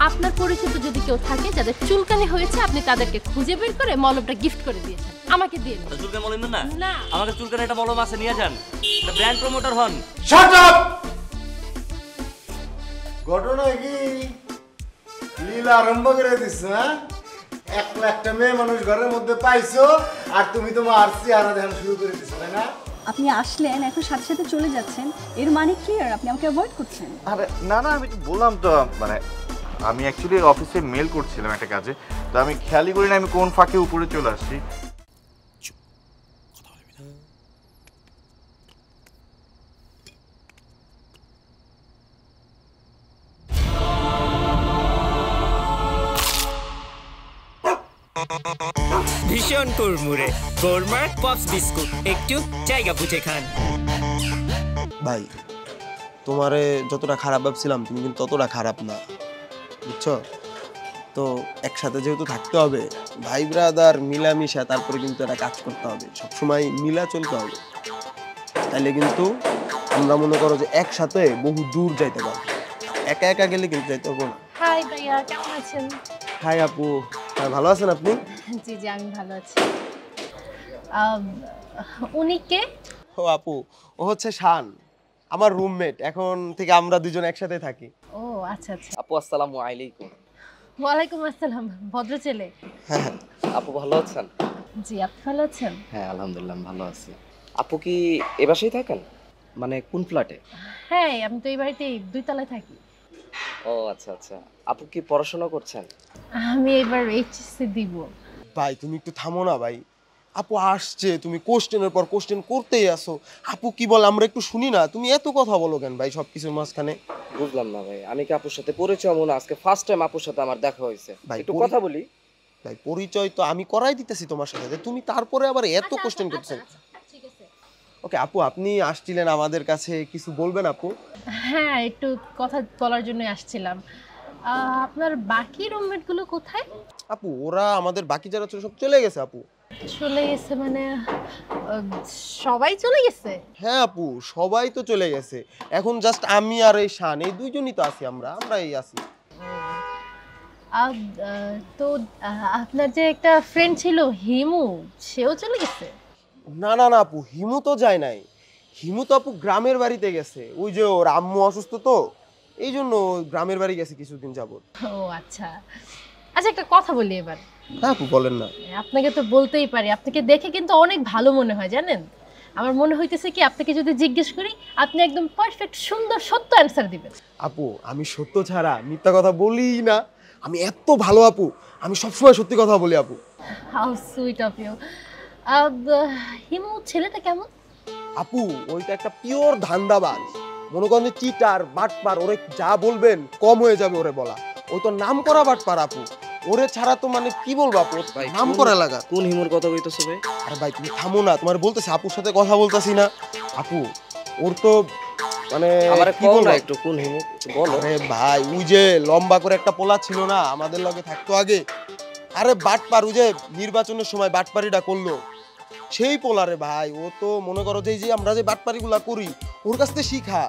আপনার পরিচিত যদি কেউ থাকে যাদের চুলকানি হয়েছে আপনি তাদেরকে খুঁজে বের করে মলমটা গিফট করে দিয়েছেন, আমাকে দিয়ে দিন। চুলকানি মলম না? না, আমাকে চুলকানি একটা মলম আছে, নিয়ে যান। এটা ব্র্যান্ড প্রমোটার হন। Shut up! ঘটনা কি লীলা আরম্ভ করে দিছো? হ্যাঁ, একলা একটা মেয়ে মানুষ ঘরের মধ্যে পাইছো আর তুমি তোমার আরসি আনা ধ্যান শুরু করে দিছো, তাই না? আপনি আসলেন এখন সাথে সাথে চলে যাচ্ছেন, এর মানে কি? আর আপনি আমাকে অ্যাভয়েড করছেন? আরে না না, আমি তো বললাম তো, মানে আমি অ্যাকচুয়ালি অফিসে মেল করছিলাম একটা কাজে, তো আমি খেয়ালই করি না আমি কোন ফাঁকে উপরে চলে আসছি। ভীষণ কুড়মুড়ে গোরমার পপস বিস্কুট, একটু জায়গা বুঝে খান। ভাই, তোমারে যতটা খারাপ ভাবছিলাম তুমি কিন্তু ততটা খারাপ না, বুঝছো? তো একসাথে যেহেতু থাকতে হবে, ভাই ব্রাদার মিলামিশা, তারপরে কিন্তু একটা কাজ করতে হবে, সবসময় মিলা চলতে হবে, তাইলে কিন্তু আমরা মনে করো যে একসাথে বহু দূর যাইতে পারবো, একা একা গেলে কিন্তু যাইতে পারবো না। হাই ভাইয়া, কেমন আছেন? হাই আপু, ভালো আছেন আপনি? জি জি, আমি ভালো আছি। উনি কে? ও আপু, ও হচ্ছে শান, আমার রুমমেট, এখন থেকে আমরা দুজন একসাথে থাকি। ও আচ্ছা আচ্ছা। আপু আসসালামু আলাইকুম। ওয়ালাইকুম আসসালাম, ভদ্র ছেলে। হ্যাঁ, আপু ভালো আছেন? জি, আপনি ভালো আছেন? হ্যাঁ আলহামদুলিল্লাহ ভালো আছি। আপু কি এ বাসায় থাকেন? মানে কোন ফ্ল্যাটে? হ্যাঁ, আমি তো এই বাড়িতে 2 তলায় থাকি। ও আচ্ছা আচ্ছা। আপু কি পড়াশোনা করছেন? আমি এবার এইচএসসি দিব। ভাই তুমি একটু থামো না ভাই, আপু আসছে, তুমি কোশ্চেনের পর কোশ্চেন করতেই আসো, আপু কি বল আমরা একটু শুনি না, তুমি এত কথা বলো কেন ভাই সব কিছুর মাঝখানে? বুঝলাম না ভাই, আমি কি আপুর সাথে পরিচয় মনে আজকে ফার্স্ট টাইম আপুর সাথে আমার দেখা হয়েছে, ভাই, একটু কথা বলি। ভাই পরিচয় তো আমি করাই দিতেছি তোমার সাথে, যে তুমি তারপরে আবার এত কোশ্চেন করছেন। ঠিক আছে। ওকে আপু, আপনি আসছিলেন আমাদের কাছে, কিছু বলবেন আপু? হ্যাঁ, একটু কথা বলার জন্য আসছিলাম। আপনার বাকি রুমমেট গুলো কোথায়? আপু ওরা আমাদের বাকি যারা ছিল সব চলে গেছে আপু। চলে গেছে মানে সবাই চলে গেছে? হ্যাঁ আপু, সবাই তো চলে গেছে, এখন জাস্ট আমি আর এই শান, এই দুইজনই তো আছি, আমরা এই আছি। তো আপনার যে একটা ফ্রেন্ড ছিল হিমু, সেও চলে গেছে? না না না আপু, হিমু তো যায় নাই, হিমু তো আপু গ্রামের বাড়িতে গেছে, ওই যে ওর আম্মু অসুস্থ, তো এই জন্য গ্রামের বাড়ি গেছে কিছুদিন যাবত। ও আচ্ছা আচ্ছা, একটা কথা বলি এবার। হ্যাঁ আপু বলেন না। আপনাকে তো বলতেই পারি, আপনাকে দেখে কিন্তু অনেক ভালো মনে হয় জানেন। আমার মনে হইতেছে কি আপনাকে যদি জিজ্ঞেস করি আপনি একদম পারফেক্ট সুন্দর সত্য অ্যানসার দিবেন। আপু আমি সত্য ছাড়া মিথ্যা কথা বলি না, আমি এত ভালো আপু, আমি সবসময় সত্যি কথা বলি আপু। How sweet of you. Himu ছেলেটা কেমন? আপু ওইটা একটা পিওর ধান্দাবাজ, মনে করেন যে চিটার বাটপার, ওরে যা বলবেন কম হয়ে যাবে ওরে বলা, ওই তো নাম করা বাটপার আপু, ওরে ছাড়া তো মানে কি বলবো আপু, নাম করা লাগা। কোন হিমুর কথা কইতেছো ভাই? আরে ভাই তুমি থামো না, তোমার বলতেছি আপুর সাথে কথা বলতাছি না আপু, ওর তো মানে আমারে কি কল বলবো না একটু, কোন হিমু একটু বলো। আরে ভাই ওই যে লম্বা করে একটা পোলা ছিল না আমাদের লগে থাকতো আগে, আরে বাটপার, ওই যে নির্বাচনের সময় বাটপারিটা করলো সেই পোলারে ভাই, ও তো মনে করো যে এই যে আমরা যে বাটপারিগুলা করি ওর কাছ থেকে শিখা,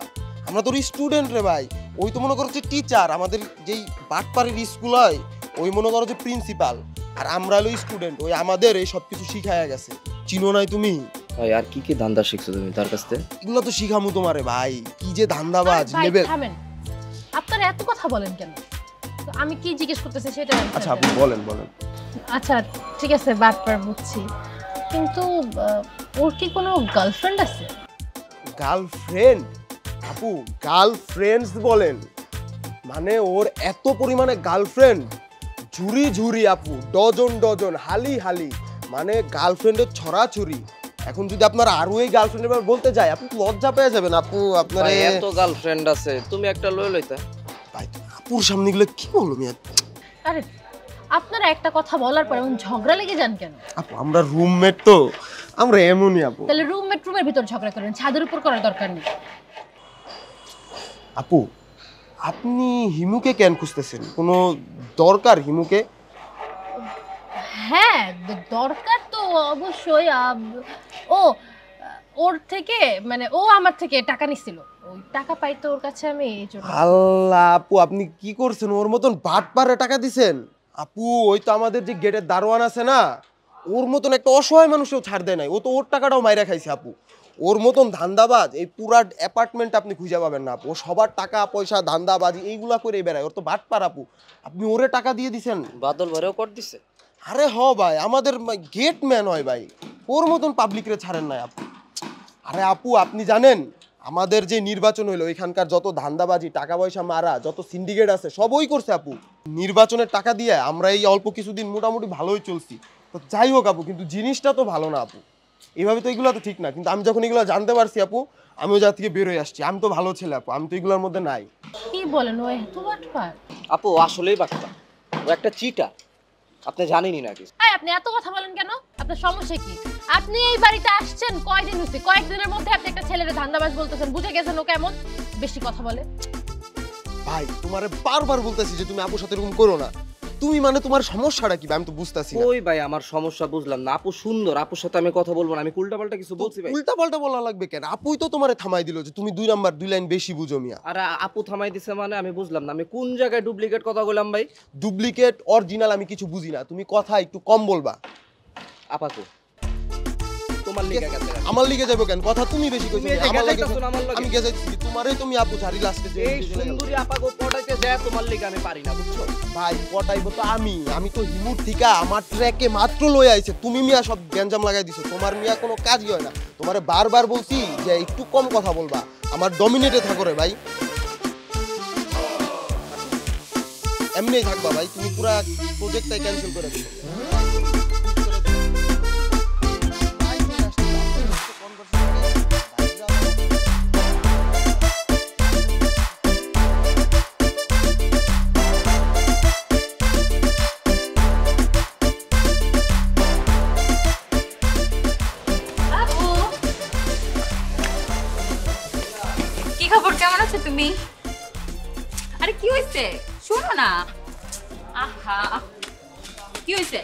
আমরা তো স্টুডেন্ট রে ভাই, ওই তো মনে করো যে টিচার, আমাদের যেই বাটপারির স্কুল হয় ওই মনে করো যে প্রিন্সিপাল, আর আমরা হলো স্টুডেন্ট, ওই আমাদের এই সব কিছু শিখায়া গেছে, চিনো নাই তুমি? ভাই আর কি কি ধান্দা শিখছো তুমি তার কাছ থেকে? এগুলো তো শিখামু তোমারে ভাই, কি যে ধান্দাবাজ ভাই, লেভেল। থামেন, আপনারা এত কথা বলেন কেন? তো আমি কি জিজ্ঞেস করতেছি সেটা answer আচ্ছা আপু দেন। বলেন বলেন। আচ্ছা ঠিক আছে, বাটপার বুঝছি, কিন্তু ওর কি কোনো গার্লফ্রেন্ড আছে? গার্লফ্রেন্ড? আপু গার্লফ্রেন্ডস বলেন মানে ওর এত পরিমাণে গার্লফ্রেন্ড, ঝুরি ঝুরি আপু, ডজন ডজন, হালি হালি, মানে গার্লফ্রেন্ডের ছড়াছড়ি। এখন যদি আপনার আরো এই গার্লফ্রেন্ডের ব্যাপারে বলতে যাই আপনি লজ্জা পেয়ে যাবেন আপু, আপনার এত গার্লফ্রেন্ড আছে, তুমি একটা লয়ে লইতা। ভাই আপুর সামনে গুলো কি বলবো মিয়া? আরে আপনারা একটা কথা বলার পর এমন ঝগড়া লেগে যান কেন? আপু আমরা রুমমেট তো, আমরা এমনই আপু। তাহলে রুমমেট রুমের ভিতর ঝগড়া করেন, ছাদের উপর করার দরকার নেই। আপু আপনি হিমুকে কেন খুঁজতেছেন, কোনো দরকার হিমুকে? হ্যাঁ দরকার তো অবশ্যই। ও ওর থেকে মানে ও আমার থেকে টাকা নিছিল, ওই টাকা পাইতো ওর কাছে আমি এই জন্য। আল্লাহ আপু, আপনি কি করছেন? ওর মতন বাটপারে টাকা দিছেন? আপু ওই তো আমাদের যে গেটের দারোয়ান আছে না, ওর মতন একটা অসহায় মানুষও ছাড় দেয় নাই, ও তো ওর টাকাটাও মাইরা খাইছে আপু। ওর মতন ধান্দাবাজ এই পুরা অ্যাপার্টমেন্ট আপনি খুঁজে পাবেন না আপু। ও সবার টাকা পয়সা ধান্দাবাজি এইগুলা করে বেড়ায়, ওর তো বাটপার আপু। আপনি ওরে টাকা দিয়ে দিছেন? বাদল ভরেও কর দিছে। আরে হ ভাই, আমাদের গেট ম্যান হয় ভাই, ওর মতন পাবলিকরে ছাড়েন নাই আপু। আরে আপু আপনি জানেন আমাদের যে নির্বাচন হইলো এখানকার যত ধান্দাবাজি টাকা পয়সা মারা যত সিন্ডিকেট আছে সব ওই করছে আপু। নির্বাচনের টাকা দিয়ে আমরা এই অল্প কিছুদিন মোটামুটি ভালোই চলছি। তো যাই হোক আপু, কিন্তু জিনিসটা তো ভালো না আপু, এইভাবে তো এগুলো তো ঠিক না। কিন্তু আমি যখন এগুলো জানতে পারছি আপু, আমি ওই জায়গা থেকে বেরোয় আসছি। আমি তো ভালো ছেলে আপু, আমি তো এগুলোর মধ্যে নাই। কি বলেন, ও এত বাটপার? আপু আসলেই বাটপা, ও একটা চিটার, আপনি জানেনই নাকি? এই আপনি এত কথা বলেন কেন? আপনার সমস্যা কি? আপনি এই বাড়িতে আসছেন কয়দিন হইছে? কয়েকদিনের মধ্যে আপনি একটা ছেলের ধান্দাবাজ বলতেছেন, বুঝে গেছেন ও কেমন বেশি কথা বলে। ভাই তোমারে বারবার বলতেছি যে তুমি আপুর সাথে এরকম করো না। তুমি মানে তোমার সমস্যাটা কি ভাই? আমি তো বুঝতাছি না। ওই ভাই আমার সমস্যা বুঝলাম না। আপু সুন্দর, আপুর সাথে আমি কথা বলবো না। আমি উল্টাপাল্টা কিছু বলছি ভাই? উল্টা পাল্টা বলা লাগবে কেন? আপুই তো তোমারে থামাই দিল যে তুমি 2 নাম্বার 2 লাইন বেশি বুঝো মিয়া। আর আপু থামাই দিছে মানে আমি বুঝলাম না। আমি কোন জায়গায় ডুপ্লিকেট কথা বললাম ভাই? ডুপ্লিকেট অরিজিনাল আমি কিছু বুঝি না, তুমি কথা একটু কম বলবা। আপাকু তোমার লিগে গেছে। আমার লিগে যাবো কেন? কথা তুমি বেশি কইছো। তুমি এই আমার জায়গায় লাগে যাইতাছো না আমার লগে? আমি গেছাইছি তোমারই, তুমি আপু ছাড়ি লাস্টে যে এই সুন্দরী আপাকু পটাইতে যায় তোমার লিগে আমি পারি না, বুঝছো? ভাই পটাইবো তো আমি তো হিমুর থিকা আমার ট্র্যাকে মাত্র লই আইছে, তুমি মিয়া সব গ্যাঞ্জাম লাগাই দিছো। তোমার মিয়া কোনো কাজই হয় না। তোমারে বারবার বলছি যে একটু কম কথা বলবা, আমার ডমিনেটে থাকো রে ভাই। এমনিই থাকবা ভাই, তুমি পুরা প্রজেক্টটাই ক্যান্সেল করে দিও। কি খবর, কেমন আছো তুমি? আরে কি হইছে? শোনো না। আহা কি হইছে?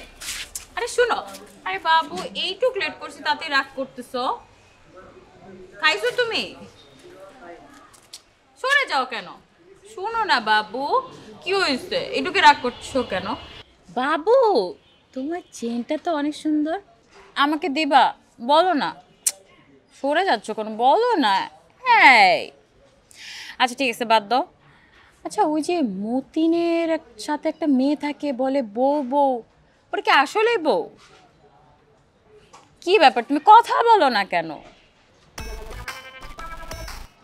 আরে শোনো। আরে বাবু এইটুক লেট করছি তাতে রাগ করতেছো? খাইছো তুমি? সরে যাও কেন? শোনো না বাবু, কি হইছে? এইটুকে রাগ করছো কেন? বাবু তোমার চেনটা তো অনেক সুন্দর, আমাকে দিবা? বলো না। সরে যাচ্ছ কেন? বলো না। হ্যাঁ আচ্ছা ঠিক আছে, বাদ দাও। আচ্ছা ওই যে মতিনের সাথে একটা মেয়ে থাকে বলে বউ বউ, ওটা কি আসলেই বউ? কি ব্যাপার, তুমি কথা বলো না কেন?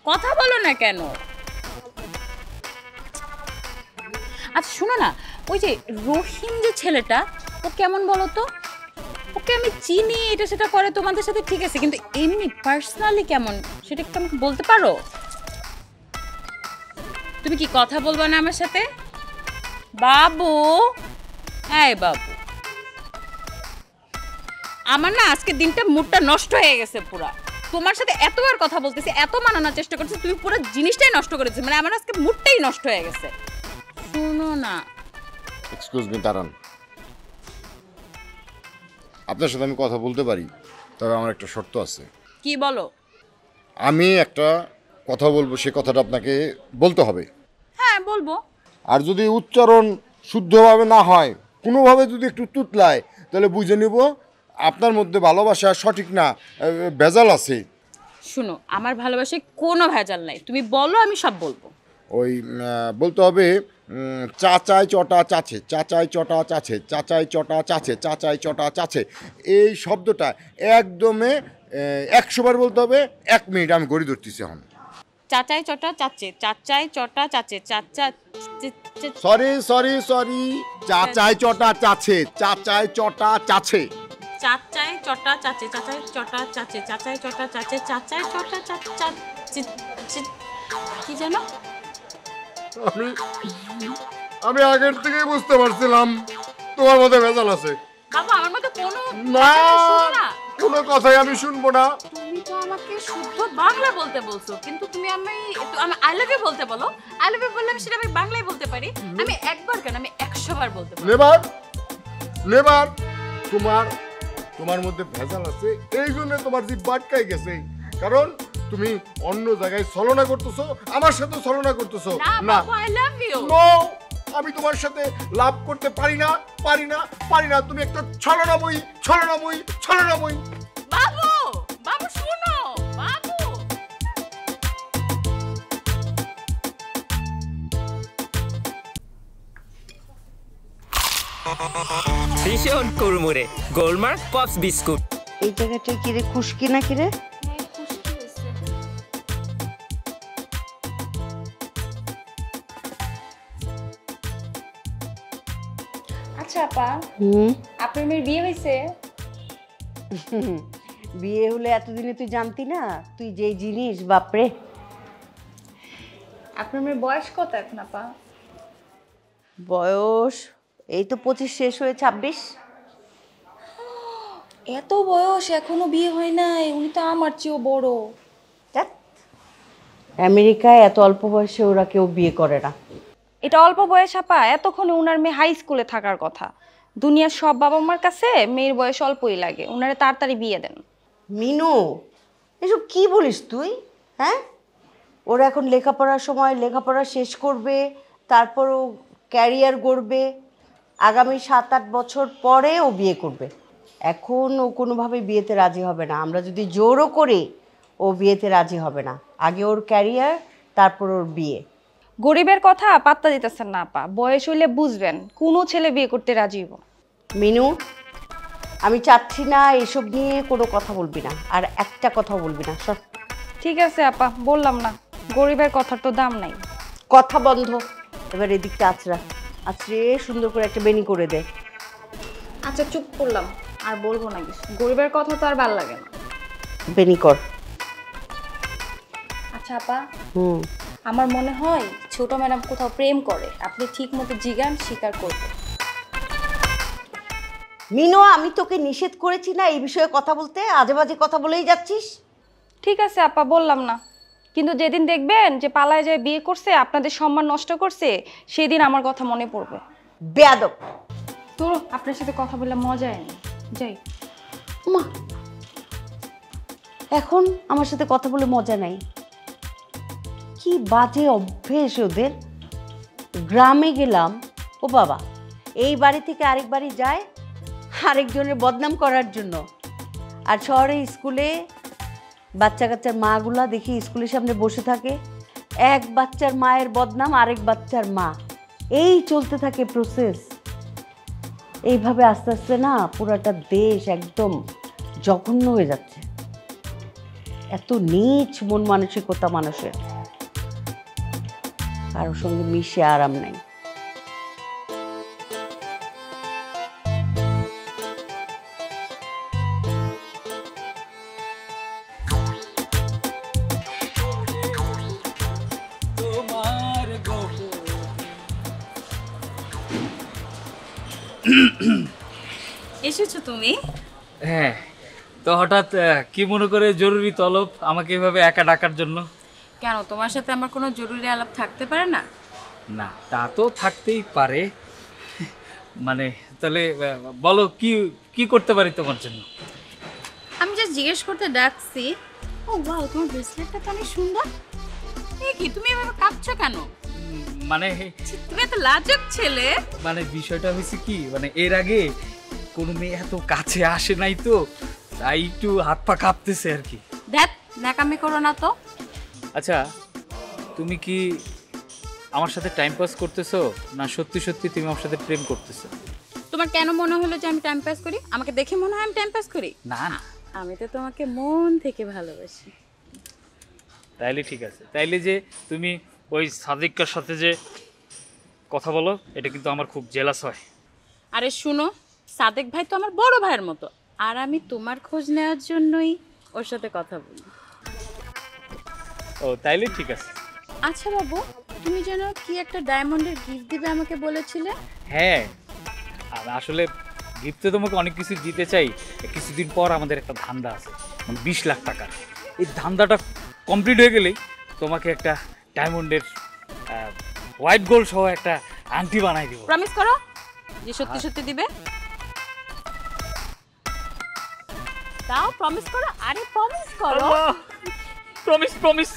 কথা বলো না কেন? আচ্ছা শোনো না, ওই যে রহিম যে ছেলেটা, ও কেমন বলো তো? ওকে আমি চিনি, এটা সেটা করে তোমাদের সাথে ঠিক আছে, কিন্তু এমনি পার্সোনালি কেমন সেটা একটু আমাকে বলতে পারো? তুমি কি কথা বলবো না আমার সাথে? বাবু এই বাবু, আমার না আজকে দিনটা মুডটা নষ্ট হয়ে গেছে পুরা। তোমার সাথে এতবার কথা বলতেছি, এত মানানোর চেষ্টা করছি, তুমি পুরো জিনিসটাই নষ্ট করেছো। মানে আমার আজকে মুডটাই নষ্ট হয়ে গেছে। শুনো না। এক্সকিউজ মি দাঁড়ান, আপনার সাথে আমি কথা বলতে পারি, তবে আমার একটা শর্ত আছে। কি বলো? আমি একটা কথা বলবো, সে কথাটা আপনাকে বলতে হবে। হ্যাঁ বলবো। আর যদি উচ্চারণ শুদ্ধভাবে না হয়, কোনোভাবে যদি একটু তুতলায়, তাহলে বুঝে নিব আপনার মধ্যে ভালোবাসা সঠিক না, ভেজাল আছে। শুনো, আমার ভালোবাসায় কোনো ভেজাল নাই, তুমি বলো আমি সব বলবো। ওই বলতে হবে চাচাই চটা চাছে, চাচাই চটা চাছে, চাচাই চটা চাছে, চাচাই চটা চাছে। এই শব্দটা একদমে 100 বার বলতে হবে। 1 মিনিট আমি ঘড়ি ধরতেছি এখন। চাচাই চটা চাচে, চাচাই চটা চাচে, চাচা সরি সরি সরি, চাচাই চটা চাছে, চাচাই চটা চাছে, চাচাই চটা চাচে, চাচাই চটা চাচে, চাচাই চটা চাচে, চাচাই চটা চাচে। কি জানো? আমি আগের থেকেই বুঝতে পারছিলাম তোমার মধ্যে ভেজাল আছে। বাবা আমার মধ্যে কোনো না, শোনো না। কোনো কথাই আমি শুনবো না। তুমি তো আমাকে শুদ্ধ বাংলা বলতে বলছো, কিন্তু তুমি আমি আই লাভ ইউ বলতে বলো। আই লাভ ইউ বললে আমি সেটা আমি বাংলায় বলতে পারি। আমি একবার কেন, আমি 100 বার বলতে পারি। নেবার নেবার, তোমার মধ্যে ভেজাল আছে, এই জন্য তোমার জিভ বাটকাই গেছে। কারণ তুমি অন্য জায়গায় ছলনা করতেছো, আমার সাথে ছলনা করতেছো না। I love you. নো, আমি তোমার সাথে লাভ করতে পারি না, পারি না, পারি না। তুমি একটা ছলনাময়ী, ছলনাময়ী, ছলনাময়ী। বাবু, বাবু শুনো, বাবু। ভীষণ কুড়মুড়ে গোলমার্ক পপস বিস্কুট। এই জায়গাটা কি রে, খুশকি না কি রে? আচ্ছা আপা, আপনার মেয়ের বিয়ে হয়েছে? বিয়ে হলে এতদিনে তুই জানতি না? তুই যেই জিনিস, বাপরে। আপনার মেয়ের বয়স কত এখন আপা? বয়স এই তো 25 শেষ হয়ে 26। এত বয়স এখনো বিয়ে হয় নাই? উনি তো আমার চেয়েও বড়। আমেরিকায় এত অল্প বয়সে ওরা কেউ বিয়ে করে না। এটা অল্প বয়স আপা? এতক্ষণে উনার মেয়ে হাই স্কুলে থাকার কথা। দুনিয়ার সব বাবা মার কাছে মেয়ের বয়স অল্পই লাগে, উনারে তাড়াতাড়ি বিয়ে দেন। মিনু, এসব কি বলিস তুই? হ্যাঁ, ওরা এখন লেখাপড়ার সময় লেখাপড়া শেষ করবে, তারপর ও ক্যারিয়ার গড়বে, আগামী 7-8 বছর পরে ও বিয়ে করবে। এখন ও কোনোভাবে বিয়েতে রাজি হবে না। আমরা যদি জোরও করি ও বিয়েতে রাজি হবে না। আগে ওর ক্যারিয়ার, তারপর ওর বিয়ে। গরিবের কথা পাত্তা দিতেছেন না আপা, বয়স হইলে বুঝবেন কোনো ছেলে বিয়ে করতে রাজি হইব। মিনু, আমি চাচ্ছি না এসব নিয়ে কোনো কথা বলবি না, আর একটা কথা বলবি না। সব ঠিক আছে আপা, বললাম না, গরিবের কথার তো দাম নাই। কথা বন্ধ। এবার এদিকটা আছড়া, আছড়ে সুন্দর করে একটা বেনি করে দে। আচ্ছা চুপ করলাম, আর বলবো না কিছু। গরিবের কথা তো আর ভাল লাগে না। বেনি কর। আচ্ছা আপা, আমার মনে হয় ছোট ম্যাডাম কোথাও প্রেম করে, আপনি ঠিক মতো জিজ্ঞান, স্বীকার করবেন। মিনু, আমি তোকে নিষেধ করেছি না এই বিষয়ে কথা বলতে? আজে বাজে কথা বলেই যাচ্ছিস। ঠিক আছে আপা, বললাম না, কিন্তু যেদিন দেখবেন যে পালায় যায় বিয়ে করছে, আপনাদের সম্মান নষ্ট করছে, সেদিন আমার কথা মনে পড়বে। বেয়াদব। তো আপনার সাথে কথা বললে মজা হয়নি, যাই। মা, এখন আমার সাথে কথা বলে মজা নাই? কি বাজে অভ্যেস ওদের। গ্রামে গেলাম, ও বাবা, এই বাড়ি থেকে আরেক বাড়ি যায় আরেকজনের বদনাম করার জন্য। আর শহরে স্কুলে বাচ্চা কাচ্চার মাগুলা দেখি স্কুলের সামনে বসে থাকে, এক বাচ্চার মায়ের বদনাম আরেক বাচ্চার মা, এই চলতে থাকে প্রসেস। এইভাবে আস্তে আস্তে না পুরাটা দেশ একদম জঘন্য হয়ে যাচ্ছে। এত নীচ মন মানসিকতা মানুষের, কারোর সঙ্গে মিশে আরাম নাই। এসেছো তুমি? হ্যাঁ, তো হঠাৎ কি মনে করে জরুরি তলব আমাকে এভাবে একা ডাকার জন্য? কেন, তোমার সাথে আমার কোনো জরুরি আলাপ থাকতে পারে না? না, তা তো থাকতেই পারে। মানে তাহলে বলো, কি কি করতে পারি তোমার জন্য? আমি যা জিজ্ঞেস করতে ডাকছি। ও ওয়াও, তোমার ব্রেসলেটটা তো অনেক সুন্দর। কি তুমি এভাবে কাঁপছো কেন? মানে তুমি এত লাজুক ছেলে। মানে বিষয়টা হয়েছে কি, মানে এর আগে কোনো মেয়ে এত কাছে আসে নাই, তো তাই একটু হাত পা কাঁপতেছে আর কি। দেখ, ন্যাকামি করো না তো। আচ্ছা, তুমি কি আমার সাথে টাইম পাস করতেছো, না সত্যি সত্যি তুমি আমার সাথে প্রেম করতেছো? তোমার কেন মনে হলো যে আমি টাইম পাস করি? আমাকে দেখে মনে হয় আমি টাইম পাস করি? না না, আমি তো তোমাকে মন থেকে ভালোবাসি। তাইলে ঠিক আছে। তাইলে যে তুমি ওই সাদিকার সাথে যে কথা বলো, এটা কিন্তু আমার খুব জেলাস হয়। আরে শুনো, সাদেক ভাই তো আমার বড় ভাইয়ের মতো, আর আমি তোমার খোঁজ নেওয়ার জন্যই ওর সাথে কথা বলি। ও তাইলে ঠিক আছে। আচ্ছা বাবু, তুমি যেন কি একটা ডায়মন্ডের গিফট দিবে আমাকে বলেছিলে? হ্যাঁ, আর আসলে গিফটে তোমাকে অনেক কিছু দিতে চাই। কিছুদিন পর আমাদের একটা ধান্দা আছে, মানে 20 লাখ টাকার। এই ধান্দাটা কমপ্লিট হয়ে গেলেই তোমাকে একটা ডায়মন্ডের হোয়াইট গোল্ড সহ একটা আংটি বানাই দিব। প্রমিস করো যে সত্যি সত্যি দিবে? দাও, প্রমিস করো। আরে প্রমিস করো। Promise promise.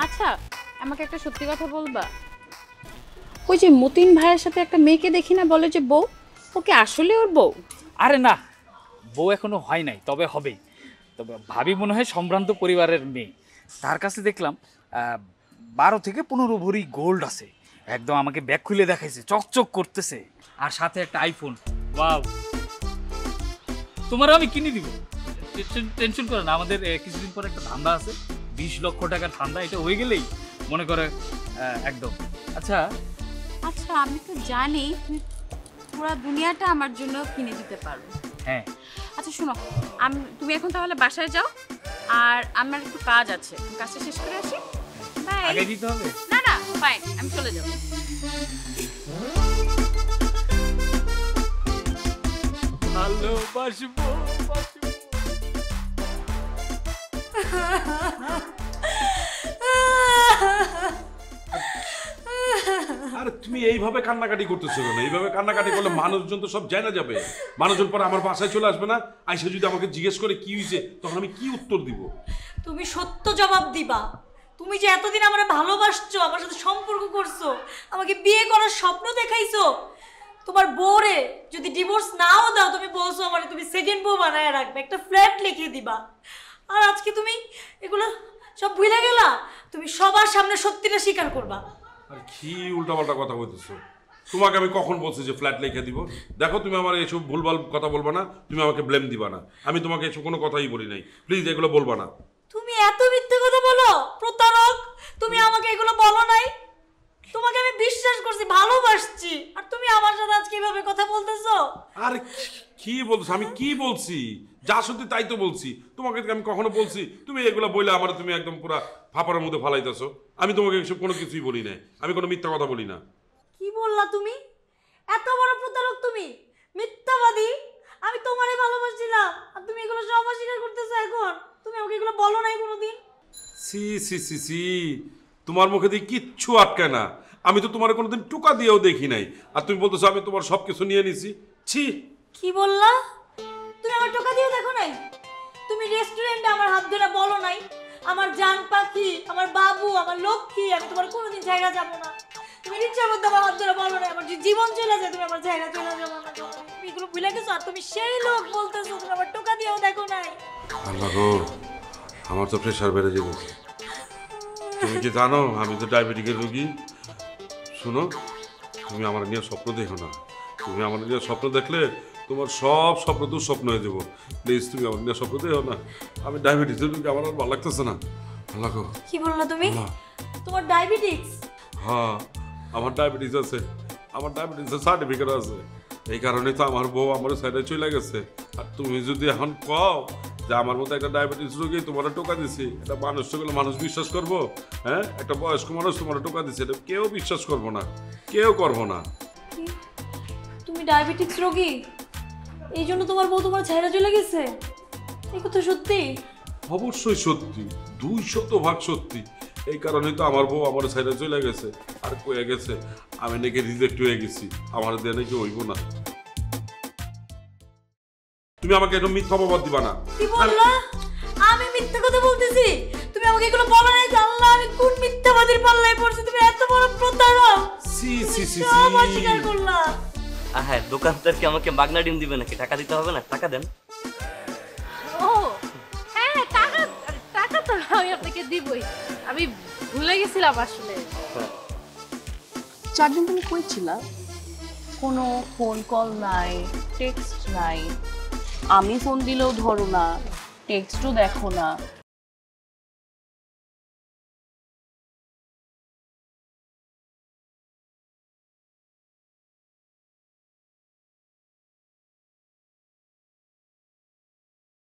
আচ্ছা আমাকে একটা সত্যি কথা বলবা, ওই যে মতিন ভাইয়ের সাথে একটা মেয়েকে দেখি না, বলে যে বউ, ওকে আসলে ওর বউ? আরে না, বউ এখনো হয় নাই, তবে হবেই। তবে ভাবি মনে হয় সম্ভ্রান্ত পরিবারের মেয়ে। তার কাছে দেখলাম 12 থেকে 15 ভরি গোল্ড আছে। একদম আমাকে ব্যাগ খুলে দেখাইছে, চকচক করতেছে, আর সাথে একটা আইফোন। ওয়াও, তোমারও আমি কিনে দিব, টেনশন করো না। আমাদের কিছুদিন পর একটা ধান্দা আছে, 20 লক্ষ টাকার ধান্দা। এটা হয়ে গেলেই মনে করে একদম। আচ্ছা আচ্ছা, আমি তো জানি তুমি পুরো দুনিয়াটা আমার জন্য কিনে দিতে পারো। হ্যাঁ আচ্ছা শোনো, তুমি এখন তাহলে বাসায় যাও, আর আমার একটু কাজ আছে, কাজটা শেষ করে আসি। বাই। আগে দিতে হবে? না না, বাই, আমি চলে যাব। ভালোবাসবো। আরে তুমি এইভাবে কান্নাকাটি করতেছো কেন? এইভাবে কান্নাকাটি করলে মানুষজন তো সব জানা যাবে। মানুষজন পরে আমার বাসায় চলে আসবে না? আইসা যদি আমাকে জিজ্ঞেস করে কি হয়েছে, তখন আমি কি উত্তর দিব? তুমি সত্য জবাব দিবা। তুমি যে এতদিন আমার ভালোবাসছো, আমার সাথে সম্পর্ক করছো, আমাকে বিয়ে করার স্বপ্ন দেখাইছো, তোমার বউরে যদি ডিভোর্স নাও দাও, তুমি বলছো আমার তুমি সেকেন্ড বউ বানায় রাখবে, একটা ফ্ল্যাট লিখে দিবা, আর আজকে তুমি এগুলো সব ভুলে গেলা। তুমি সবার সামনে সত্যিটা স্বীকার করবা। আর কি উল্টাপাল্টা কথা বলতেছো? তোমাকে আমি কখন বলছি যে ফ্ল্যাট লিখে দিব? দেখো, তুমি আমার এসব ভুলভাল কথা বলবা না, তুমি আমাকে ব্লেম দিবা না। আমি তোমাকে এসব কোনো কথাই বলি নাই, প্লিজ এগুলো বলবা না। তুমি এত মিথ্যে কথা বলো, প্রতারক। তুমি আমাকে এগুলো বলো নাই, তোমাকে আমি বিশ্বাস করছি, ভালোবাসছি, আর তুমি আমার সাথে আজকে এইভাবে কথা বলতেছো। আরে কি বলছো? আমি কি বলছি? যা সত্যি তাই তো বলছি। তোমাকে আমি কখনো বলছি তুমি এগুলো বলে আমার তুমি একদম পুরো ফাপারের মধ্যে ফালাইতেছো? আমি তোমাকে এসব কোনো কিছুই বলি নাই, আমি কোনো মিথ্যা কথা বলি না। কি বললা তুমি? এত বড় প্রতারক তুমি, মিথ্যাবাদী। আমি তোমারই ভালোবাসছিলাম, আর তুমি এগুলো সব অস্বীকার করতেছো এখন। তুমি আমাকে এগুলো বলো নাই কোনোদিন। সি সি সি সি, তোমার মুখে দিয়ে কিচ্ছু আটকায় না। আমি তো তোমার কোনোদিন টোকা দিয়েও দেখি নাই, আর তুমি বলতেছো আমি তোমার সব কিছু নিয়ে নিছি। ছি! কি বললা? তুমি আমার টোকা দিয়েও দেখো নাই? তুমি রেস্টুরেন্টে আমার হাত ধরে বলো নাই আমার জান পাখি, আমার বাবু, আমার লক্ষ্মী, আমি তোমার কোনোদিন জায়গা যাবো না? তুমি রিক্সার মধ্যে আমার হাত ধরে বলো নাই আমার যে জীবন চলে যায়, তুমি আমার জায়গা চলে যাবো না? তুমি এগুলো ভুলে গেছো, আর তুমি সেই লোক বলতেছো তুমি আমার টোকা দিয়েও দেখো নাই। আল্লাহ গো, আমার তো প্রেশার বেড়ে যাবে। তুমি কি জানো আমি তো ডায়াবেটিকের রোগী? শোনো, তুমি আমার নিয়ে স্বপ্ন দেখো না। তুমি আমার নিয়ে স্বপ্ন দেখলে তোমার সব স্বপ্ন দুঃস্বপ্ন হয়ে যাবো। প্লিজ তুমি আমার নিয়ে স্বপ্ন দেখো না। আমি ডায়াবেটিসের রোগী, আমার আর ভালো লাগতেছে না। আল্লাহ গো। কি বললা তুমি? তোমার ডায়াবেটিস? হ্যাঁ, আমার ডায়াবেটিস আছে, আমার ডায়াবেটিসের সার্টিফিকেট আছে। এই কারণে তো আমার বউ আমার সাইডে চলে গেছে। আর তুমি যদি এখন কও যে আমার মতো একটা ডায়াবেটিস রোগী তোমার টোকা দিছি, এটা মানুষ সকলে মানুষ বিশ্বাস করবো? হ্যাঁ, একটা বয়স্ক মানুষ তোমার টোকা দিছে, এটা কেউ বিশ্বাস করবো না, কেউ করবো না। তুমি ডায়াবেটিস রোগী, এই জন্য তোমার বউ তোমার ছেড়ে চলে গেছে? এই কথা সত্যি? অবশ্যই সত্যি, 200% সত্যি। এই কারণেই তো আমার বউ আমার সাইডে চলে গেছে, আর কয়ে গেছে আমি নাকি রিজেক্ট হয়ে গেছি, আমার দিয়ে নাকি হইব না। তুমি আমাকে একদম মিথ্যা অপবাদ দিবা না। কি বললা? আমি মিথ্যা কথা বলতেছি? তুমি আমাকে এগুলো বলো নাই? আল্লাহ, আমি কোন মিথ্যাবাদীর পাল্লায় পড়ছি? তুমি এত বড় প্রতারক। সি সি সি সব অস্বীকার করলা। হ্যাঁ, দোকানদার কি আমাকে মাগনা ডিম দিবে নাকি? টাকা দিতে হবে না? টাকা দেন। ও হ্যাঁ, টাকা টাকা তো আমি আপনাকে দিবই, আমি ভুলে গেছিলাম আসলে। চারজন তুমি কই ছিলা? কোনো ফোন কল নাই, টেক্সট নাই, আমি ফোন দিলেও ধরো না, টেক্সটও দেখো না।